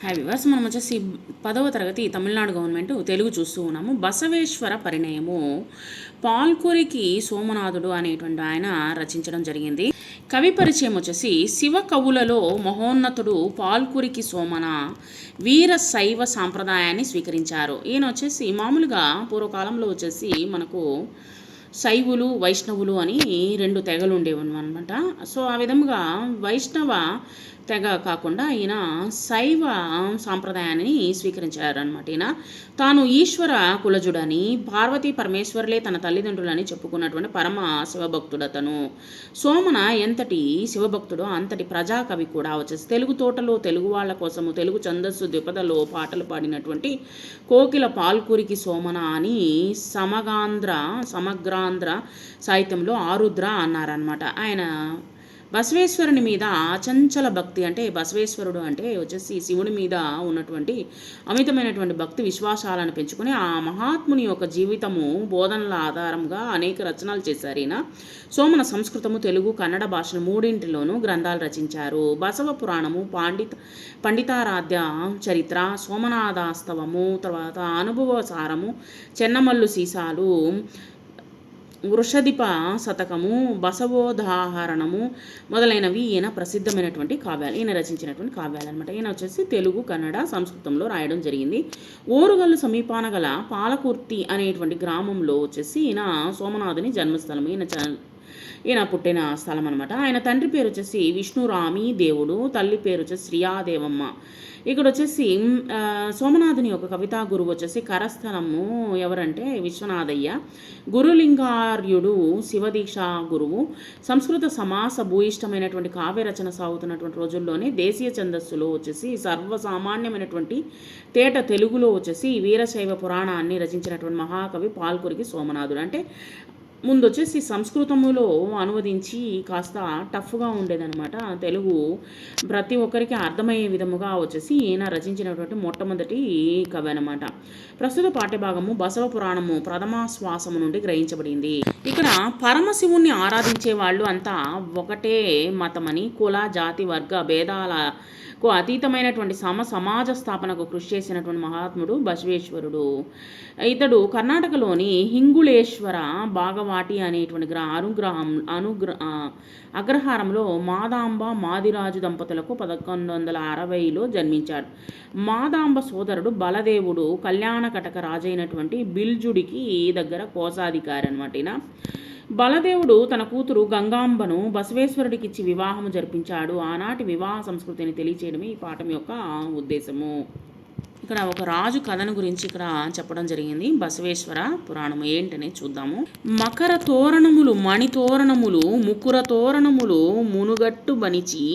Hi viewers, మనం వచ్చేసి 10వ తరగతి తమిళనాడు గవర్నమెంట్ తెలుగు చూస్తూ ఉన్నాము. బసవేశ్వర పరిణయము పాల్కురికి సోమనాథుడు అనేటువంటి ఆయన రచించడం జరిగింది. కవి పరిచయం వచ్చేసి శివ కవులలో మహోన్నతుడు పాల్కురికి సోమన వీర శైవ సాంప్రదాయాన్ని స్వీకరించారు. ఈయన వచ్చేసి మామూలుగా పూర్వకాలంలో వచ్చేసి మనకు శైవులు వైష్ణవులు అని రెండు తెగలు ఉండేవి అనమాట. సో ఆ విధముగా వైష్ణవ తెగ కాకుండా ఈయన శైవ సాంప్రదాయాన్ని స్వీకరించారనమాట. ఈయన తాను ఈశ్వర కులజుడని, పార్వతీ పరమేశ్వరులే తన తల్లిదండ్రులని చెప్పుకున్నటువంటి పరమ శివభక్తుడు అతను. సోమన ఎంతటి శివభక్తుడో అంతటి ప్రజాకవి కూడా. వచ్చేసి తెలుగు తోటలో తెలుగు వాళ్ళ కోసము తెలుగు ఛందస్సు ద్విపదలో పాటలు పాడినటువంటి కోకిల పాల్కురికి సోమన అని సమగ్రాంధ్ర సాహిత్యంలో ఆరుద్ర అన్నారనమాట. ఆయన బసవేశ్వరుని మీద అచంచల భక్తి, అంటే బసవేశ్వరుడు అంటే వచ్చేసి శివుని మీద ఉన్నటువంటి అమితమైనటువంటి భక్తి విశ్వాసాలను పెంచుకొని ఆ మహాత్ముని యొక్క జీవితము బోధనల ఆధారంగా అనేక రచనలు చేశారు. ఈయన సోమన సంస్కృతము, తెలుగు, కన్నడ భాషను మూడింటిలోనూ గ్రంథాలు రచించారు. బసవ పురాణము, పండితారాధ్య చరిత్ర, సోమనాథాస్తవము, తర్వాత అనుభవ సారము, చెన్నమల్లు సీసాలు, వృషధిప శతకము, బసవోదాహరణము మొదలైనవి ఈయన ప్రసిద్ధమైనటువంటి కావ్యాలు, ఈయన రచించినటువంటి కావ్యాలు అనమాట. ఈయన వచ్చేసి తెలుగు, కన్నడ, సంస్కృతంలో రాయడం జరిగింది. ఓరుగల్లు సమీపాన గల పాలకుర్తి అనేటువంటి గ్రామంలో వచ్చేసి ఈయన సోమనాథుని జన్మస్థలం, ఈయన పుట్టిన స్థలం అనమాట. ఆయన తండ్రి పేరు వచ్చేసి విష్ణురామి దేవుడు, తల్లి పేరు వచ్చేసి శ్రీయాదేవమ్మ. ఇక్కడ వచ్చేసి సోమనాథుని యొక్క కవితా గురువు వచ్చేసి కరస్థలము ఎవరంటే విశ్వనాథయ్య. గురులింగార్యుడు శివదీక్ష గురువు. సంస్కృత సమాస భూయిష్టమైనటువంటి కావ్య రచన సాగుతున్నటువంటి రోజుల్లోనే దేశీయ ఛందస్సులో వచ్చేసి సర్వసామాన్యమైనటువంటి తేట తెలుగులో వచ్చేసి వీరశైవ పురాణాన్ని రచించినటువంటి మహాకవి పాల్కురికి సోమనాథుడు. అంటే ముందు వచ్చేసి సంస్కృతములో అనువదించి కాస్త టఫ్గా ఉండేదన్నమాట. తెలుగు ప్రతి ఒక్కరికి అర్థమయ్యే విధముగా వచ్చేసి ఈయన రచించినటువంటి మొట్టమొదటి కవి అనమాట. ప్రస్తుత పాఠ్యభాగము బసవ పురాణము ప్రథమాశ్వాసము నుండి గ్రహించబడింది. ఇక్కడ పరమశివుణ్ణి ఆరాధించే వాళ్ళు అంతా ఒకటే మతమని, కుల జాతి వర్గ భేదాలకు అతీతమైనటువంటి సమాజ స్థాపనకు కృషి చేసినటువంటి మహాత్ముడు బసవేశ్వరుడు. ఇతడు కర్ణాటకలోని హింగుళేశ్వర భాగవాటి అనేటువంటి అగ్రహారంలో మాదాంబ మాదిరాజు దంపతులకు 1160లో జన్మించాడు. మాదాంబ సోదరుడు బలదేవుడు కళ్యాణకటక రాజైనటువంటి బిల్జుడికి దగ్గర కోశాధికారి అనమాట. ఈయన బలదేవుడు తన కూతురు గంగాంబను బసవేశ్వరుడికిచ్చి వివాహము జరిపించాడు. ఆనాటి వివాహ సంస్కృతిని తెలియచేయడమే ఈ పాఠం యొక్క ఉద్దేశము. ఇక్కడ ఒక రాజు కథను గురించి ఇక్కడ చెప్పడం జరిగింది. బసవేశ్వర పురాణము ఏంటనే చూద్దాము. మకర తోరణములు మణి తోరణములు ముకుర తోరణములు మునుగట్టు బనిచి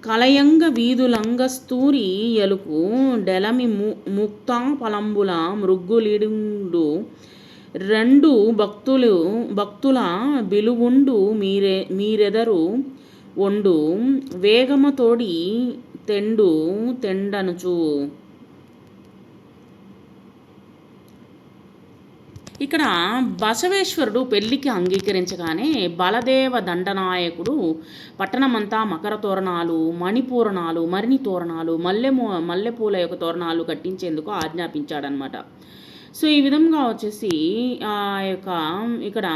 కలయంగ వీధులంగస్తూరి ఎలుకు డెలమి ముక్తా పలంబుల మృగ్గులిడు రెండు భక్తుల బిలువుండు మీరెదరు ఒండు వేగమతోడి తెండనుచు. ఇక్కడ బసవేశ్వరుడు పెళ్లికి అంగీకరించగానే బలదేవ దండనాయకుడు పట్టణమంతా మకర తోరణాలు, మణిపూరణాలు, మరిని తోరణాలు, మల్లెపూల యొక్క తోరణాలు కట్టించేందుకు ఆజ్ఞాపించాడనమాట. సో ఈ విధంగా వచ్చేసి ఇక్కడ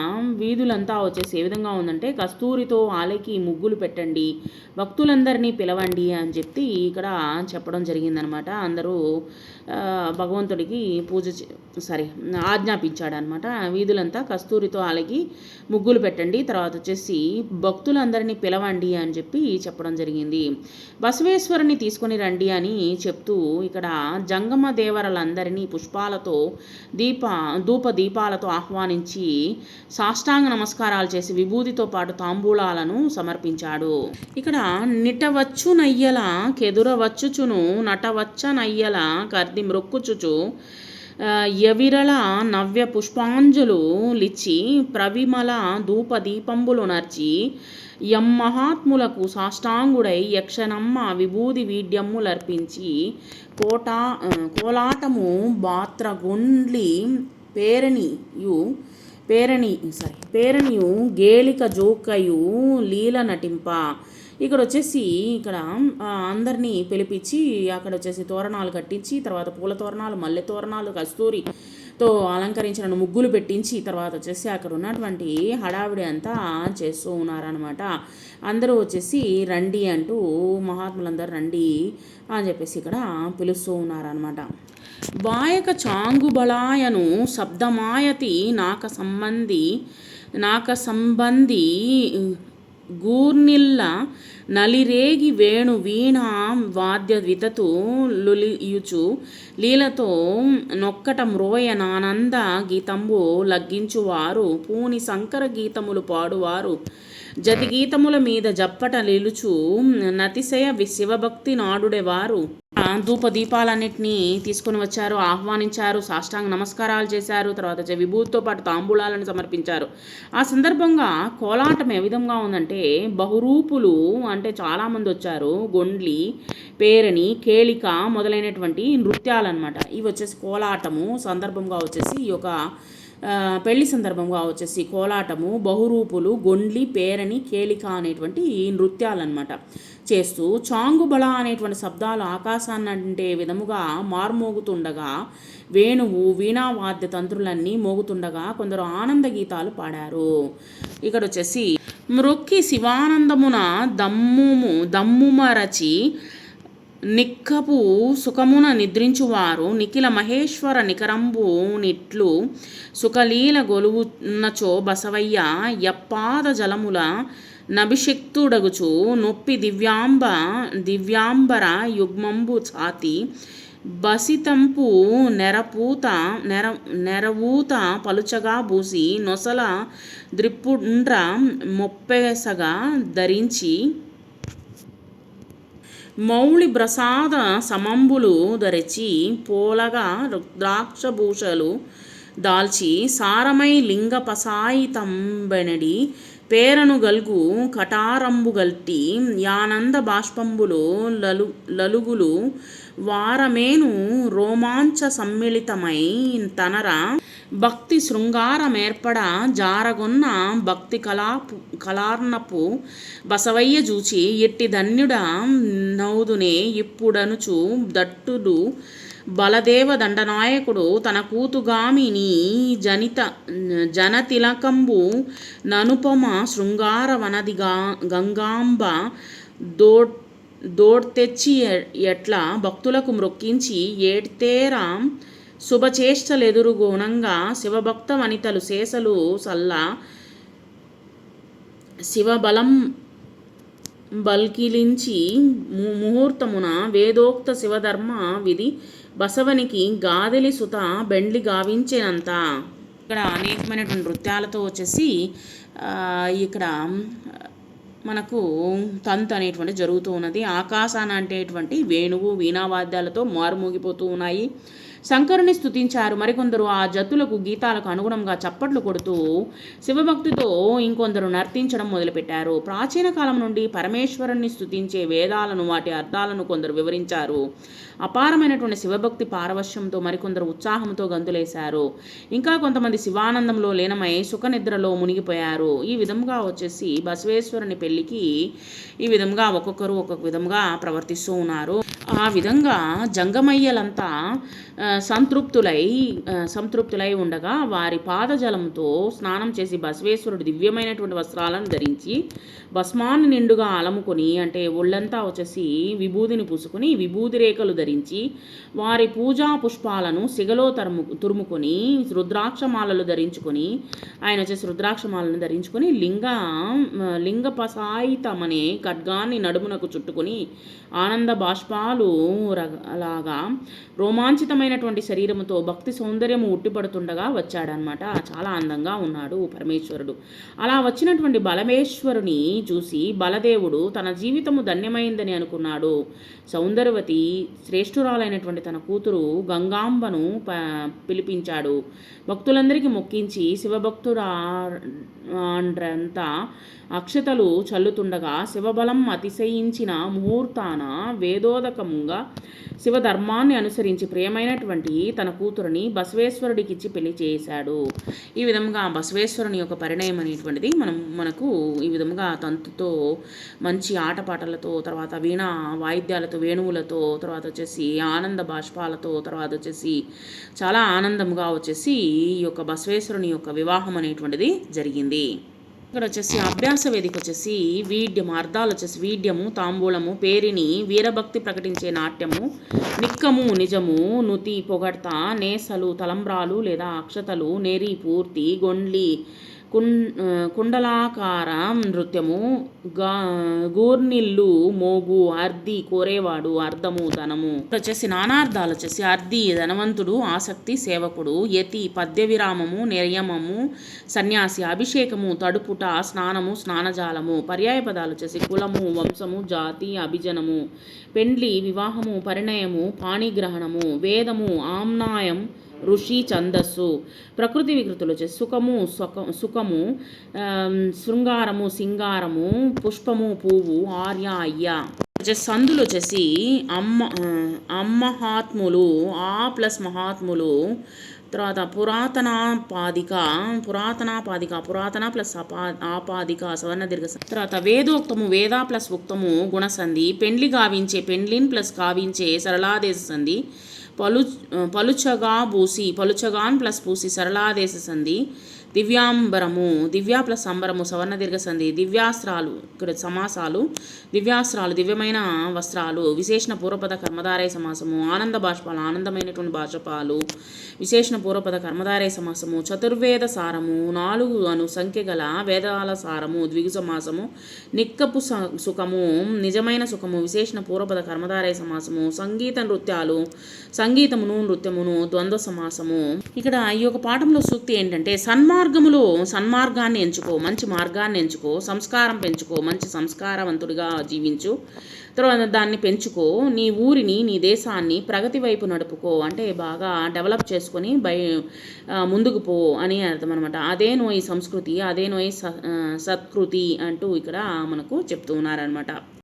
వీధులంతా వచ్చేసి ఏ విధంగా ఉందంటే, కస్తూరితో ఆలకి ముగ్గులు పెట్టండి, భక్తులందరినీ పిలవండి అని చెప్పి ఇక్కడ చెప్పడం జరిగిందనమాట. అందరూ భగవంతుడికి ఆజ్ఞాపించాడనమాట. వీధులంతా కస్తూరితో ఆలకి ముగ్గులు పెట్టండి, తర్వాత వచ్చేసి భక్తులందరినీ పిలవండి అని చెప్పి చెప్పడం జరిగింది. బసవేశ్వరుని తీసుకొని రండి అని చెప్తూ ఇక్కడ జంగమ దేవరలందరినీ పుష్పాలతో దీపాలతో ఆహ్వానించి సాష్టాంగ నమస్కారాలు చేసి విభూతితో పాటు తాంబూలాలను సమర్పించాడు. ఇక్కడ నిటవచ్చునయ్యల కెదురవచ్చుచును నటవచ్చనయ్యల కర్ది మ్రొక్కుచుచు యవిరల నవ్య పుష్పాంజలు లిచ్చి ప్రవిమల దీపంబులు నర్చి యమ్మహాత్ములకు సాష్టాంగుడై యక్షనమ్మ విభూది వీడ్యమ్ములర్పించి కోలాటము బాత్రగొండ్లి పేరణియు గేలిక జోకయు లీల నటింప ఇక్కడ వచ్చేసి ఇక్కడ అందరినీ పిలిపించి అక్కడ వచ్చేసి తోరణాలు కట్టించి, తర్వాత పూల తోరణాలు, మల్లె తోరణాలు, కస్తూరితో అలంకరించిన ముగ్గులు పెట్టించి, తర్వాత వచ్చేసి అక్కడ ఉన్నటువంటి హడావిడి అంతా చేస్తూ ఉన్నారనమాట. అందరూ వచ్చేసి రండి అంటూ, మహాత్ములందరూ రండి అని చెప్పేసి ఇక్కడ పిలుస్తూ ఉన్నారనమాట. బాయక చాంగుబళాయను శబ్దమాయతి నాక సంబంధి గూర్నిల్ల నలిరేగి వేణు వీణా వాద్య వితతు లులియుచు లీలతో నొక్కట మ్రోయ నానంద గీతంబు లగ్గించువారు పూని శంకర గీతములు పాడువారు జతి గీతముల మీద జప్పట నిలుచు నతిశయ శివభక్తి నాడుడేవారు. ధూప దీపాలన్నింటినీ తీసుకుని వచ్చారు, ఆహ్వానించారు, సాష్టాంగ నమస్కారాలు చేశారు, తర్వాత విభూతితో పాటు తాంబూలాలను సమర్పించారు. ఆ సందర్భంగా కోలాటం ఏ విధంగా ఉందంటే, బహురూపులు అంటే చాలామంది వచ్చారు, గొండ్లి, పేరణి, కేళిక మొదలైనటువంటి నృత్యాలన్నమాట. ఇవి వచ్చేసి కోలాటము సందర్భంగా వచ్చేసి ఈ యొక్క పెళ్లి సందర్భంగా వచ్చేసి కోలాటము, బహురూపులు, గొండ్లి, పేరణి, కేళిక అనేటువంటి నృత్యాలన్నమాట చేస్తూ చాంగుబళ అనేటువంటి శబ్దాలు ఆకాశాన్ని అంటే విధముగా మార్మోగుతుండగా, వేణువు, వీణావాద్య తంత్రులన్నీ మోగుతుండగా కొందరు ఆనంద గీతాలు పాడారు. ఇక్కడ వచ్చేసి మృక్కి శివానందమున దమ్ముమరచి నిక్కపు సుఖమున నిద్రించువారు నిఖిల మహేశ్వర నికరంబు నిట్లు సుఖలీల గొలువున్నచో బసవయ్య యప్పాద జలముల నభిషక్తుడగుచు నొప్పి దివ్యాంబర యుగ్మంబు ఛాతి బసితంపు నెరవూత పలుచగా బూసి నొసల ద్రిపుండ్ర మొప్పెసగా ధరించి మౌళి ప్రసాద సమంబులు ధరిచి పోలగా రుద్రాక్షభూషలు దాల్చి సారమై లింగ పసాయితంబెనడి పేరను గల్గు కటారంబు గల్టి యానంద బాష్పంబులు లలుగులు వారమేను రోమాంచ సమ్మిళితమై తనర భక్తి శృంగారమేర్పడ జారగొన్న భక్తి కలార్నపు బసవయ్య జూచి ఎట్టి ధన్యుడ నౌదునే ఇప్పుడనుచు దట్టుడు బలదేవ దండనాయకుడు తన కూతుగామిని జనతిలకంబు ననుపమ శృంగార వనది గంగాంబ దోడ్తెచ్చి ఎట్లా భక్తులకు మ్రొక్కించి ఏడ్తేరా శుభచేష్టలెదురుగుణంగా శివభక్త వనితలు శేషలు సల్ల శివబలం బల్కిలించి ముహూర్తమున వేదోక్త శివధర్మ విధి బసవనికి గాదెలి సుత బెండ్లి గావించేనంత. ఇక్కడ అనేకమైనటువంటి నృత్యాలతో వచ్చేసి ఇక్కడ మనకు తంతు అనేటువంటి జరుగుతూ ఉన్నది. ఆకాశాన అంటేటువంటి వేణువు, వీణావాద్యాలతో మారుమోగిపోతూ ఉన్నాయి. శంకరుని స్తుతించారు. మరికొందరు ఆ జతులకు గీతాలకు అనుగుణంగా చప్పట్లు కొడుతూ శివభక్తితో ఇంకొందరు నర్తించడం మొదలుపెట్టారు. ప్రాచీన కాలం నుండి పరమేశ్వరుణ్ణి స్తుతించే వేదాలను, వాటి అర్థాలను కొందరు వివరించారు. అపారమైనటువంటి శివభక్తి పారవశ్యంతో మరికొందరు ఉత్సాహంతో గంతులేశారు. ఇంకా కొంతమంది శివానందంలో లీనమై సుఖనిద్రలో మునిగిపోయారు. ఈ విధంగా వచ్చేసి బసవేశ్వరుని పెళ్లికి ఈ విధంగా ఒక్కొక్కరు ఒక్కొక్క విధంగా ప్రవర్తిస్తూ ఉన్నారు. ఆ విధంగా జంగమయ్యలంతా సంతృప్తులై ఉండగా వారి పాదజలంతో స్నానం చేసి బసవేశ్వరుడు దివ్యమైనటువంటి వస్త్రాలను ధరించి భస్మాన్ని నిండుగా అలముకొని అంటే ఒళ్ళంతా వచ్చేసి విభూదిని పూసుకొని విభూది రేఖలు ధరించి వారి పూజా పుష్పాలను సిగలో తురుముకొని రుద్రాక్షమాలలు ధరించుకొని ఆయన వచ్చేసి రుద్రాక్షమాలను ధరించుకొని లింగపసాయితమనే ఖడ్గాన్ని నడుమునకు చుట్టుకొని ఆనంద బాష్పాలు లాగా రోమాంచితమైనటువంటి శరీరముతో భక్తి సౌందర్యము ఉట్టిపడుతుండగా వచ్చాడనమాట. చాలా అందంగా ఉన్నాడు పరమేశ్వరుడు. అలా వచ్చినటువంటి బలమేశ్వరుని చూసి బలదేవుడు తన జీవితము ధన్యమైందని అనుకున్నాడు. సౌందర్యవతి శ్రేష్ఠురాలైనటువంటి తన కూతురు గంగాంబను పిలిపించాడు. భక్తులందరికీ మొక్కించి శివభక్తుడంతా అక్షతలు చల్లుతుండగా శివబలం అతిశయించిన ముహూర్తాన వేదోదకముగా శివధర్మాన్ని అనుసరించి ప్రియమైనటువంటి ప్రియమైనటువంటి తన కూతురుని బసవేశ్వరుడికిచ్చి పెళ్లి చేశాడు. ఈ విధంగా బసవేశ్వరుని యొక్క పరిణయం అనేటువంటిది మనకు ఈ విధంగా తంతుతో, మంచి ఆటపాటలతో, తర్వాత వీణా వాయిద్యాలతో, వేణువులతో, తర్వాత వచ్చేసి ఆనంద బాష్పాలతో, తర్వాత వచ్చేసి చాలా ఆనందంగా వచ్చేసి ఈ యొక్క బసవేశ్వరుని యొక్క వివాహం అనేటువంటిది జరిగింది. ఇక్కడ వచ్చేసి అభ్యాస వేదిక వచ్చేసి వీడ్యము, అర్థాలు వచ్చేసి వీడ్యము, తాంబూలము, పేరిని, వీరభక్తి ప్రకటించే నాట్యము, నిక్కము, నిజము, నుతి, పొగడ్త, నేసలు, తలంబ్రాలు లేదా అక్షతలు, నేరి, పూర్తి, గొండ్లి, కుండలాకార నృత్యము, గూర్నిల్లు, మోగు, అర్ధి, కోరేవాడు, అర్ధము, ధనము. వచ్చేసి నానార్థాలు వచ్చేసి అర్ధి ధనవంతుడు, ఆసక్తి, సేవకుడు, యతి పద్య విరామము, నిర్యమము, సన్యాసి, అభిషేకము, తడుపుట, స్నానము, స్నానజాలము. పర్యాయ పదాలు వచ్చేసి కులము, వంశము, జాతి, అభిజనము, పెండ్లి, వివాహము, పరిణయము, పాణిగ్రహణము, వేదము, ఆమ్నాయం, ఋషి, ఛందస్సు. ప్రకృతి వికృతులు వచ్చేసి సుఖము, శృంగారము, సింగారము, పుష్పము, పువ్వు, ఆర్య, అయ్య. వచ్చేసి సందులు వచ్చేసి అమ్మహాత్ములు, ఆ ప్లస్ మహాత్ములు, తర్వాత పురాతన ప్లస్ ఆపాదిక సవర్ణ దీర్ఘ. తర్వాత వేదోక్తము, వేద ప్లస్ ఉక్తము, గుణసంధి. పెండ్లి గావించే, పెండ్లిన్ ప్లస్ కావించే సరళాదేశ సంధి. పలుచగాన్ ప్లస్ పూసి సరళాదేశ సంధి. దివ్యాంబరము, దివ్య ప్లస్ అంబరము సవర్ణ దీర్ఘ సంధి. దివ్యాస్త్రాలు, ఇక్కడ సమాసాలు. దివ్యాస్త్రాలు, దివ్యమైన వస్త్రాలు. విశేషణ పూర్వపద కర్మధారయ సమాసము. ఆనంద బాష్పాలు, ఆనందమైనటువంటి బాష్పాలు. విశేషణ పూర్వపద కర్మధారయ సమాసము. చతుర్వేద సారము, 4 సంఖ్య గల వేదాల సారము. ద్విగు సమాసము. నిక్కపు సుఖము, నిజమైన సుఖము. విశేషణ పూర్వపద కర్మధారయ సమాసము. సంగీత నృత్యాలు, సంగీతమును, నృత్యమును. ద్వంద్వ సమాసము. ఇక్కడ ఈ యొక్క పాఠంలో సూక్తి ఏంటంటే, సన్మార్గాన్ని ఎంచుకో, మంచి మార్గాన్ని ఎంచుకో, సంస్కారం పెంచుకో, మంచి సంస్కారవంతుడిగా జీవించు, తర్వాత దాన్ని పెంచుకో, నీ ఊరిని, నీ దేశాన్ని ప్రగతి వైపు నడుపుకో, అంటే బాగా డెవలప్ చేసుకొని ముందుకు పో అని అర్థం అనమాట. అదేనో ఈ సంస్కృతి, అదేనో ఈ సత్కృతి అంటూ ఇక్కడ మనకు చెప్తూ ఉన్నారనమాట.